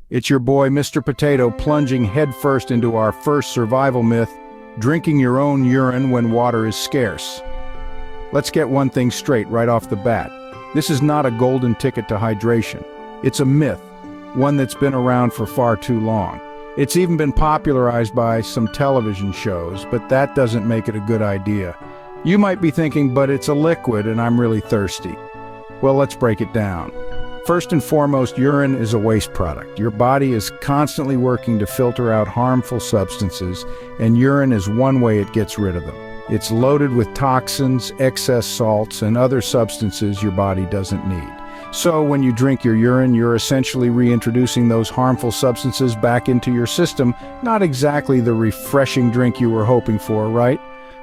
It's your boy, Mr. Potato, plunging headfirst into our first survival myth, drinking your own urine when water is scarce. Let's get one thing straight right off the bat. This is not a golden ticket to hydration. It's a myth, one that's been around for far too long. It's even been popularized by some television shows, but that doesn't make it a good idea. You might be thinking, but it's a liquid and I'm really thirsty. Well, let's break it down. First and foremost, urine is a waste product. Your body is constantly working to filter out harmful substances, and urine is one way it gets rid of them. It's loaded with toxins, excess salts, and other substances your body doesn't need. So when you drink your urine, you're essentially reintroducing those harmful substances back into your system. Not exactly the refreshing drink you were hoping for, right?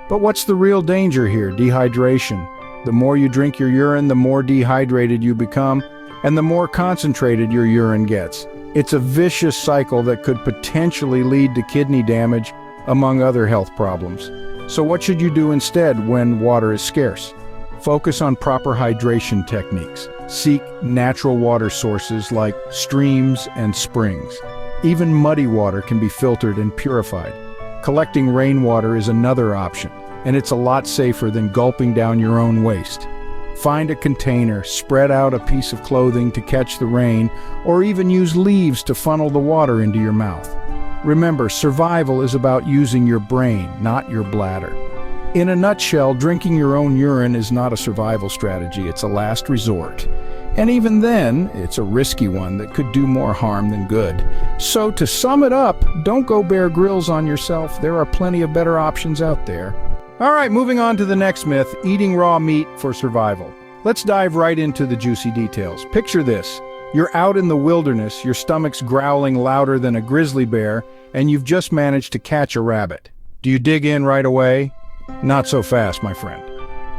But what's the real danger here? Dehydration. The more you drink your urine, the more dehydrated you become, and the more concentrated your urine gets. It's a vicious cycle that could potentially lead to kidney damage, among other health problems. So what should you do instead when water is scarce? Focus on proper hydration techniques. Seek natural water sources like streams and springs. Even muddy water can be filtered and purified. Collecting rainwater is another option, and it's a lot safer than gulping down your own waste. Find a container, spread out a piece of clothing to catch the rain, or even use leaves to funnel the water into your mouth. Remember, survival is about using your brain, not your bladder. In a nutshell, drinking your own urine is not a survival strategy, it's a last resort. And even then, it's a risky one that could do more harm than good. So to sum it up, don't go Bear Grylls on yourself. There are plenty of better options out there. All right, moving on to the next myth, eating raw meat for survival. Let's dive right into the juicy details. Picture this. You're out in the wilderness, your stomach's growling louder than a grizzly bear, and you've just managed to catch a rabbit. Do you dig in right away? Not so fast, my friend.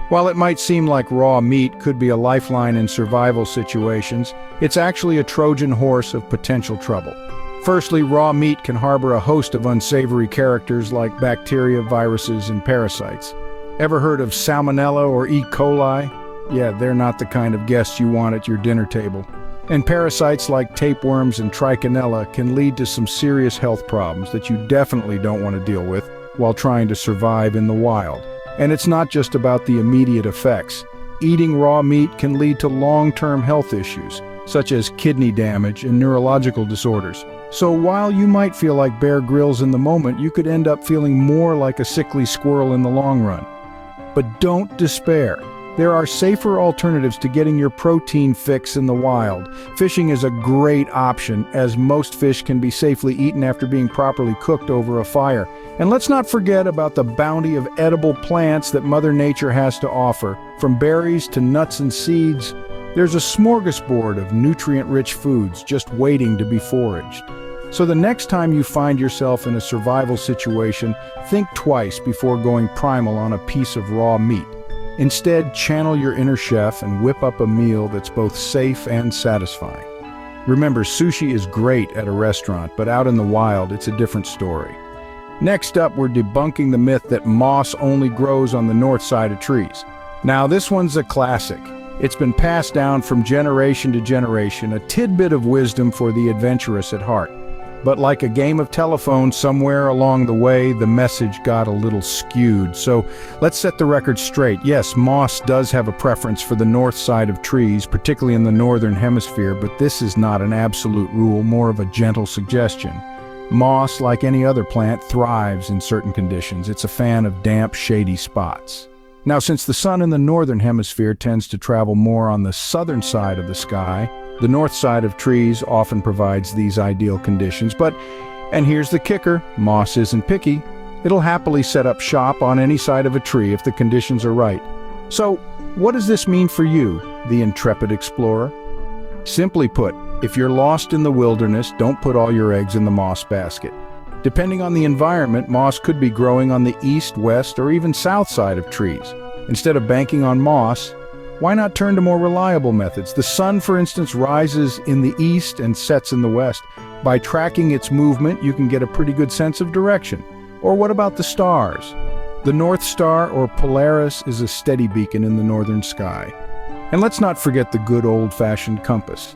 While it might seem like raw meat could be a lifeline in survival situations, it's actually a Trojan horse of potential trouble. Firstly, raw meat can harbor a host of unsavory characters like bacteria, viruses, and parasites. Ever heard of Salmonella or E. coli? Yeah, they're not the kind of guests you want at your dinner table. And parasites like tapeworms and trichinella can lead to some serious health problems that you definitely don't want to deal with while trying to survive in the wild. And it's not just about the immediate effects. Eating raw meat can lead to long-term health issues, such as kidney damage and neurological disorders. So while you might feel like Bear Grylls in the moment, you could end up feeling more like a sickly squirrel in the long run. But don't despair. There are safer alternatives to getting your protein fix in the wild. Fishing is a great option, as most fish can be safely eaten after being properly cooked over a fire. And let's not forget about the bounty of edible plants that Mother Nature has to offer. From berries to nuts and seeds, there's a smorgasbord of nutrient-rich foods just waiting to be foraged. So the next time you find yourself in a survival situation, think twice before going primal on a piece of raw meat. Instead, channel your inner chef and whip up a meal that's both safe and satisfying. Remember, sushi is great at a restaurant, but out in the wild, it's a different story. Next up, we're debunking the myth that moss only grows on the north side of trees. Now, this one's a classic. It's been passed down from generation to generation, a tidbit of wisdom for the adventurous at heart. But like a game of telephone, somewhere along the way, the message got a little skewed. So let's set the record straight. Yes, moss does have a preference for the north side of trees, particularly in the northern hemisphere, but this is not an absolute rule, more of a gentle suggestion. Moss, like any other plant, thrives in certain conditions. It's a fan of damp, shady spots. Now, since the sun in the northern hemisphere tends to travel more on the southern side of the sky, the north side of trees often provides these ideal conditions. But, and here's the kicker, moss isn't picky. It'll happily set up shop on any side of a tree if the conditions are right. So, what does this mean for you, the intrepid explorer? Simply put, if you're lost in the wilderness, don't put all your eggs in the moss basket. Depending on the environment, moss could be growing on the east, west, or even south side of trees. Instead of banking on moss, why not turn to more reliable methods? The sun, for instance, rises in the east and sets in the west. By tracking its movement, you can get a pretty good sense of direction. Or what about the stars? The North Star, or Polaris, is a steady beacon in the northern sky. And let's not forget the good old-fashioned compass.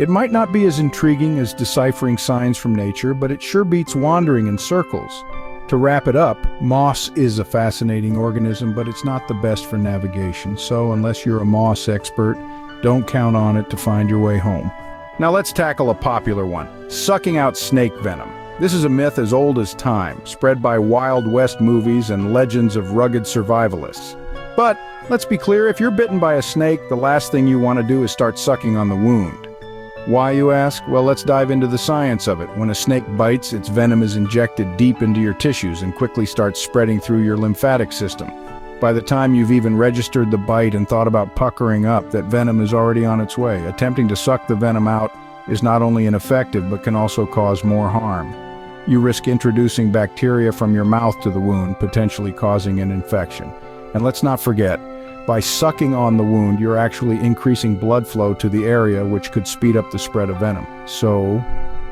It might not be as intriguing as deciphering signs from nature, but it sure beats wandering in circles. To wrap it up, moss is a fascinating organism, but it's not the best for navigation, so unless you're a moss expert, don't count on it to find your way home. Now let's tackle a popular one, sucking out snake venom. This is a myth as old as time, spread by Wild West movies and legends of rugged survivalists. But let's be clear, if you're bitten by a snake, the last thing you want to do is start sucking on the wound. Why, you ask? Well, let's dive into the science of it. When a snake bites, its venom is injected deep into your tissues and quickly starts spreading through your lymphatic system. By the time you've even registered the bite and thought about puckering up, that venom is already on its way. Attempting to suck the venom out is not only ineffective, but can also cause more harm. You risk introducing bacteria from your mouth to the wound, potentially causing an infection. And let's not forget, by sucking on the wound, you're actually increasing blood flow to the area, which could speed up the spread of venom. So,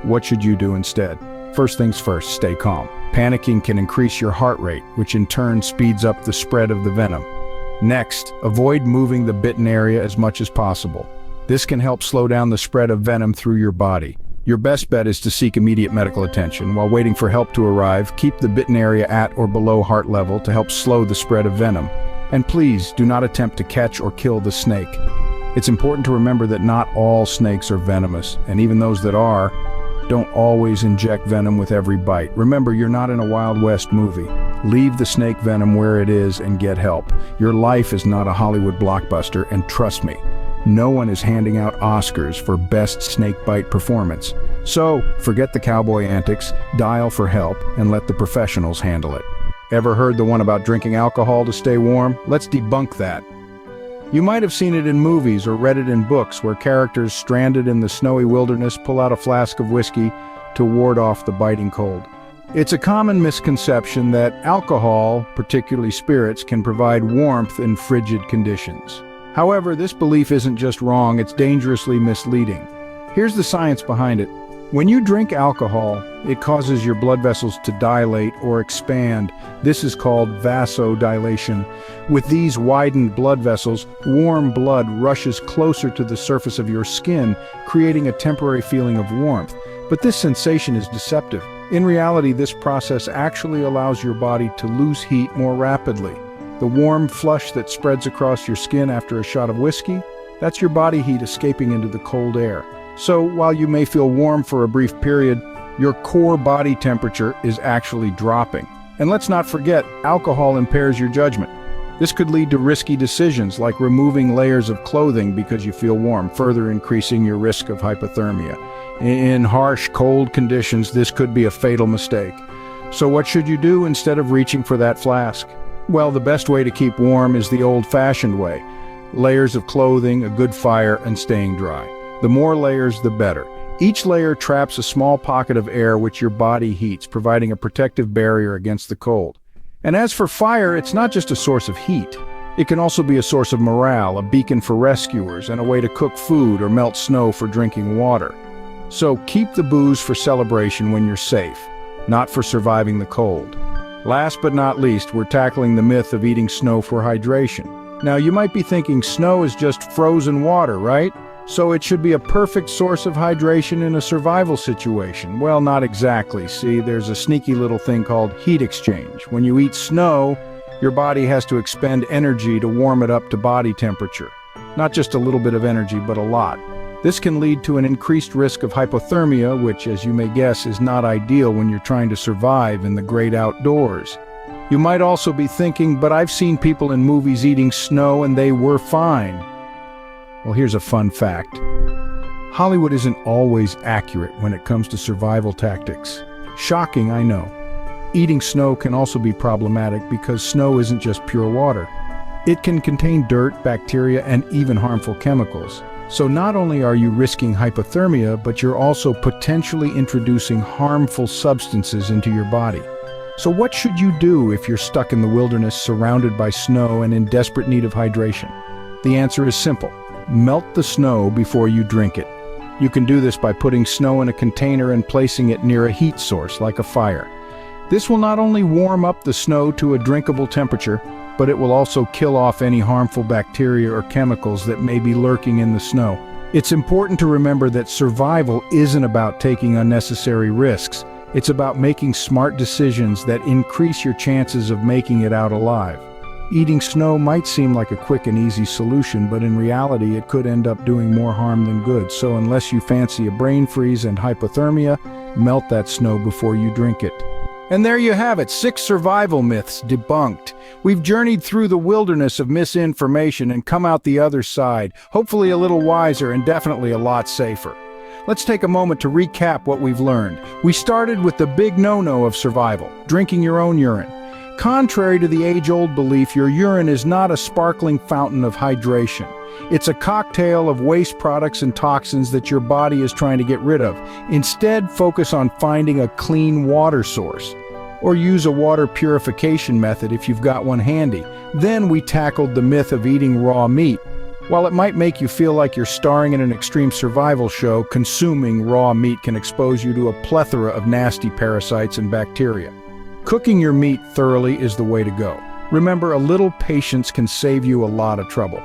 what should you do instead? First things first, stay calm. Panicking can increase your heart rate, which in turn speeds up the spread of the venom. Next, avoid moving the bitten area as much as possible. This can help slow down the spread of venom through your body. Your best bet is to seek immediate medical attention. While waiting for help to arrive, keep the bitten area at or below heart level to help slow the spread of venom. And please, do not attempt to catch or kill the snake. It's important to remember that not all snakes are venomous, and even those that are, don't always inject venom with every bite. Remember, you're not in a Wild West movie. Leave the snake venom where it is and get help. Your life is not a Hollywood blockbuster, and trust me, no one is handing out Oscars for best snake bite performance. So, forget the cowboy antics, dial for help, and let the professionals handle it. Ever heard the one about drinking alcohol to stay warm? Let's debunk that. You might have seen it in movies or read it in books where characters stranded in the snowy wilderness pull out a flask of whiskey to ward off the biting cold. It's a common misconception that alcohol, particularly spirits, can provide warmth in frigid conditions. However, this belief isn't just wrong, it's dangerously misleading. Here's the science behind it. When you drink alcohol, it causes your blood vessels to dilate or expand. This is called vasodilation. With these widened blood vessels, warm blood rushes closer to the surface of your skin, creating a temporary feeling of warmth. But this sensation is deceptive. In reality, this process actually allows your body to lose heat more rapidly. The warm flush that spreads across your skin after a shot of whiskey, that's your body heat escaping into the cold air. So while you may feel warm for a brief period, your core body temperature is actually dropping. And let's not forget, alcohol impairs your judgment. This could lead to risky decisions like removing layers of clothing because you feel warm, further increasing your risk of hypothermia. In harsh, cold conditions, this could be a fatal mistake. So what should you do instead of reaching for that flask? Well, the best way to keep warm is the old-fashioned way. Layers of clothing, a good fire, and staying dry. The more layers, the better. Each layer traps a small pocket of air which your body heats, providing a protective barrier against the cold. And as for fire, it's not just a source of heat. It can also be a source of morale, a beacon for rescuers, and a way to cook food or melt snow for drinking water. So keep the booze for celebration when you're safe, not for surviving the cold. Last but not least, we're tackling the myth of eating snow for hydration. Now, you might be thinking snow is just frozen water, right? So it should be a perfect source of hydration in a survival situation. Well, not exactly. See, there's a sneaky little thing called heat exchange. When you eat snow, your body has to expend energy to warm it up to body temperature. Not just a little bit of energy, but a lot. This can lead to an increased risk of hypothermia, which, as you may guess, is not ideal when you're trying to survive in the great outdoors. You might also be thinking, but I've seen people in movies eating snow and they were fine. Well, here's a fun fact. Hollywood isn't always accurate when it comes to survival tactics. Shocking, I know. Eating snow can also be problematic because snow isn't just pure water. It can contain dirt, bacteria, and even harmful chemicals. So not only are you risking hypothermia, but you're also potentially introducing harmful substances into your body. So what should you do if you're stuck in the wilderness surrounded by snow and in desperate need of hydration? The answer is simple. Melt the snow before you drink it. You can do this by putting snow in a container and placing it near a heat source like a fire. This will not only warm up the snow to a drinkable temperature, but it will also kill off any harmful bacteria or chemicals that may be lurking in the snow. It's important to remember that survival isn't about taking unnecessary risks. It's about making smart decisions that increase your chances of making it out alive. Eating snow might seem like a quick and easy solution, but in reality it could end up doing more harm than good. So unless you fancy a brain freeze and hypothermia, melt that snow before you drink it. And there you have it, 6 survival myths debunked. We've journeyed through the wilderness of misinformation and come out the other side, hopefully a little wiser and definitely a lot safer. Let's take a moment to recap what we've learned. We started with the big no-no of survival, drinking your own urine. Contrary to the age-old belief, your urine is not a sparkling fountain of hydration. It's a cocktail of waste products and toxins that your body is trying to get rid of. Instead, focus on finding a clean water source. Or use a water purification method if you've got one handy. Then we tackled the myth of eating raw meat. While it might make you feel like you're starring in an extreme survival show, consuming raw meat can expose you to a plethora of nasty parasites and bacteria. Cooking your meat thoroughly is the way to go. Remember, a little patience can save you a lot of trouble.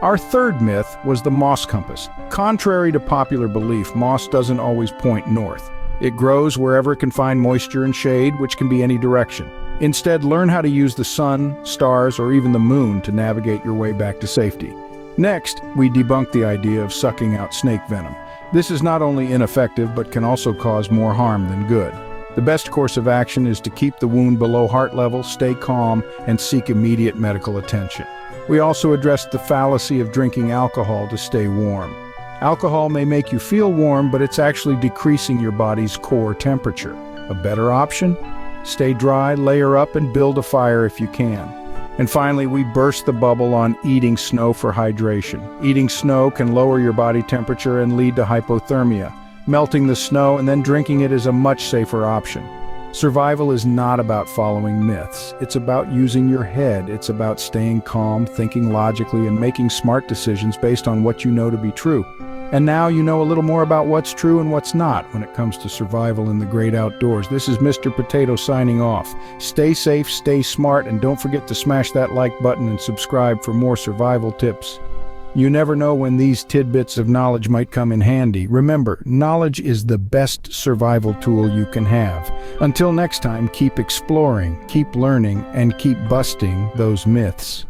Our third myth was the moss compass. Contrary to popular belief, moss doesn't always point north. It grows wherever it can find moisture and shade, which can be any direction. Instead, learn how to use the sun, stars, or even the moon to navigate your way back to safety. Next, we debunked the idea of sucking out snake venom. This is not only ineffective, but can also cause more harm than good. The best course of action is to keep the wound below heart level, stay calm, and seek immediate medical attention. We also addressed the fallacy of drinking alcohol to stay warm. Alcohol may make you feel warm, but it's actually decreasing your body's core temperature. A better option? Stay dry, layer up, and build a fire if you can. And finally, we burst the bubble on eating snow for hydration. Eating snow can lower your body temperature and lead to hypothermia. Melting the snow and then drinking it is a much safer option. Survival is not about following myths. It's about using your head. It's about staying calm, thinking logically, and making smart decisions based on what you know to be true. And now you know a little more about what's true and what's not when it comes to survival in the great outdoors. This is Mr. Potato signing off. Stay safe, stay smart, and don't forget to smash that like button and subscribe for more survival tips. You never know when these tidbits of knowledge might come in handy. Remember, knowledge is the best survival tool you can have. Until next time, keep exploring, keep learning, and keep busting those myths.